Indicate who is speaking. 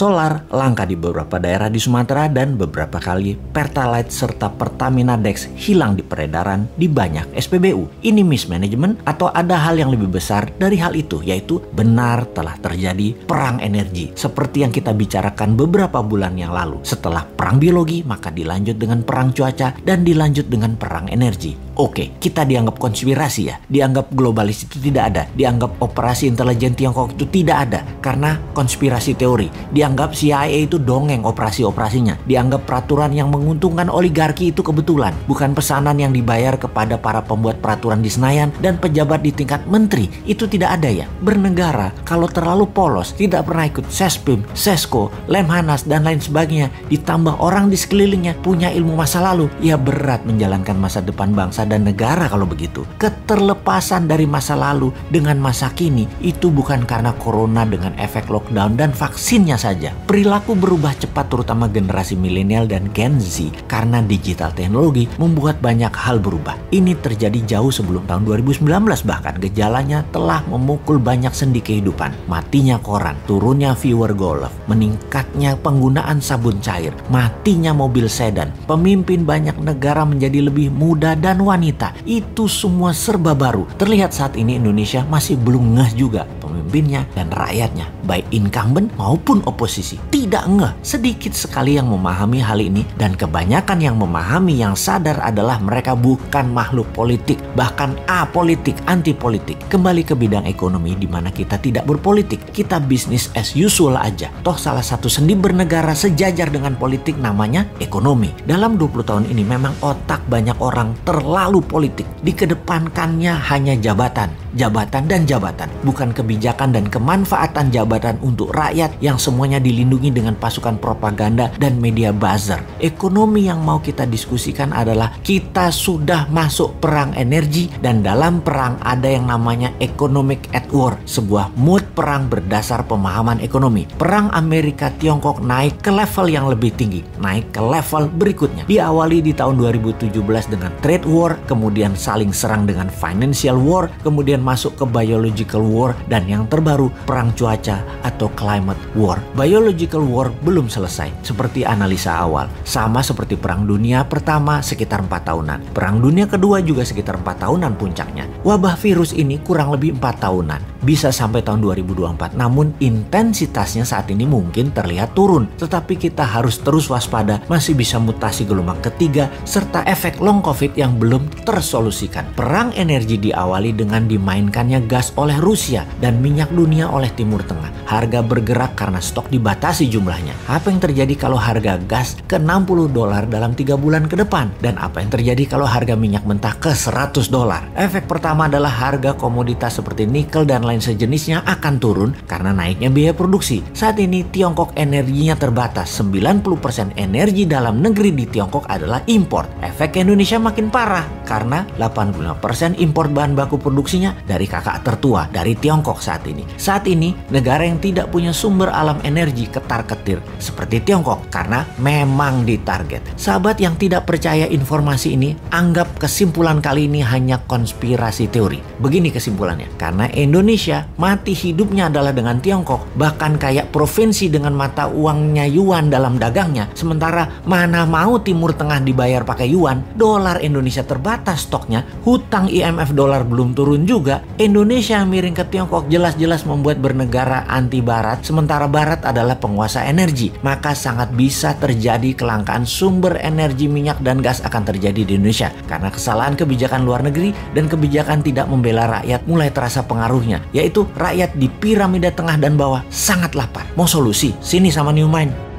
Speaker 1: solar langka di beberapa daerah di Sumatera dan beberapa kali Pertalite serta Pertamina Dex hilang di peredaran di banyak SPBU. Ini mismanagement atau ada hal yang lebih besar dari hal itu, yaitu benar telah terjadi perang energi seperti yang kita bicarakan beberapa bulan yang lalu. Setelah perang biologi, maka dilanjut dengan perang cuaca dan dilanjut dengan perang energi. Oke, kita dianggap konspirasi ya, dianggap globalis itu tidak ada, dianggap operasi intelijen Tiongkok itu tidak ada karena konspirasi teori, dianggap CIA itu dongeng operasi-operasinya, dianggap peraturan yang menguntungkan oligarki itu kebetulan, bukan pesanan yang dibayar kepada para pembuat peraturan di Senayan dan pejabat di tingkat menteri, itu tidak ada ya. Bernegara kalau terlalu polos, tidak pernah ikut Sespim, Sesko, Lemhanas dan lain sebagainya, ditambah orang di sekelilingnya punya ilmu masa lalu, ya berat menjalankan masa depan bangsa dan negara kalau begitu. Keterlepasan dari masa lalu dengan masa kini itu bukan karena corona dengan efek lockdown dan vaksinnya saja. Perilaku berubah cepat terutama generasi milenial dan Gen Z karena digital teknologi membuat banyak hal berubah. Ini terjadi jauh sebelum tahun 2019, bahkan gejalanya telah memukul banyak sendi kehidupan. Matinya koran, turunnya viewer golf, meningkatnya penggunaan sabun cair, matinya mobil sedan, pemimpin banyak negara menjadi lebih muda dan wanita. Itu semua serba baru. Terlihat saat ini Indonesia masih belum ngeh juga, pemimpinnya dan rakyatnya, baik incumbent maupun oposisi, tidak ngeh. Sedikit sekali yang memahami hal ini, dan kebanyakan yang memahami, yang sadar adalah mereka bukan makhluk politik, bahkan apolitik, anti politik. Kembali ke bidang ekonomi di mana kita tidak berpolitik, kita bisnis as usual aja. Toh salah satu sendi bernegara sejajar dengan politik namanya ekonomi. Dalam 20 tahun ini memang otak banyak orang terlalu politik. Dikedepankannya hanya jabatan, jabatan dan jabatan, bukan kebijakan dan kemanfaatan jabatan untuk rakyat yang semuanya dilindungi dengan pasukan propaganda dan media buzzer. Ekonomi yang mau kita diskusikan adalah kita sudah masuk perang energi, dan dalam perang ada yang namanya economic at war, sebuah mood perang berdasar pemahaman ekonomi. Perang Amerika Tiongkok naik ke level yang lebih tinggi, naik ke level berikutnya. Diawali di tahun 2017 dengan trade war, kemudian saling serang dengan financial war, kemudian masuk ke biological war, dan yang terbaru perang cuaca atau climate war. Biological war belum selesai seperti analisa awal, sama seperti perang dunia pertama sekitar 4 tahunan, perang dunia kedua juga sekitar 4 tahunan puncaknya. Wabah virus ini kurang lebih 4 tahunan, bisa sampai tahun 2024, namun intensitasnya saat ini mungkin terlihat turun, tetapi kita harus terus waspada, masih bisa mutasi gelombang ketiga serta efek long covid yang belum tersolusikan. Perang energi diawali dengan dimainkannya gas oleh Rusia dan minyak dunia oleh Timur Tengah. Harga bergerak karena stok dibatasi jumlahnya. Apa yang terjadi kalau harga gas ke $60 dalam 3 bulan ke depan? Dan apa yang terjadi kalau harga minyak mentah ke $100? Efek pertama adalah harga komoditas seperti nikel dan lain sejenisnya akan turun karena naiknya biaya produksi. Saat ini Tiongkok energinya terbatas. 90% energi dalam negeri di Tiongkok adalah impor. Efek Indonesia makin parah karena 85% impor bahan baku produksinya dari kakak tertua, dari Tiongkok saat ini. Saat ini negara yang tidak punya sumber alam energi ketar-ketir seperti Tiongkok karena memang ditarget. Sahabat yang tidak percaya informasi ini, anggap kesimpulan kali ini hanya konspirasi teori. Begini kesimpulannya, karena Indonesia mati hidupnya adalah dengan Tiongkok, bahkan kayak provinsi dengan mata uangnya yuan dalam dagangnya, sementara mana mau Timur Tengah dibayar pakai yuan, dolar Indonesia terbatas stoknya, hutang IMF dolar belum turun juga, Indonesia miring ke Tiongkok jelas-jelas membuat bernegara anti barat, sementara barat adalah penguasa energi. Maka sangat bisa terjadi kelangkaan sumber energi minyak dan gas akan terjadi di Indonesia karena kesalahan kebijakan luar negeri dan kebijakan tidak membela rakyat mulai terasa pengaruhnya, yaitu rakyat di piramida tengah dan bawah sangat lapar. Mau solusi? Sini sama New Mind.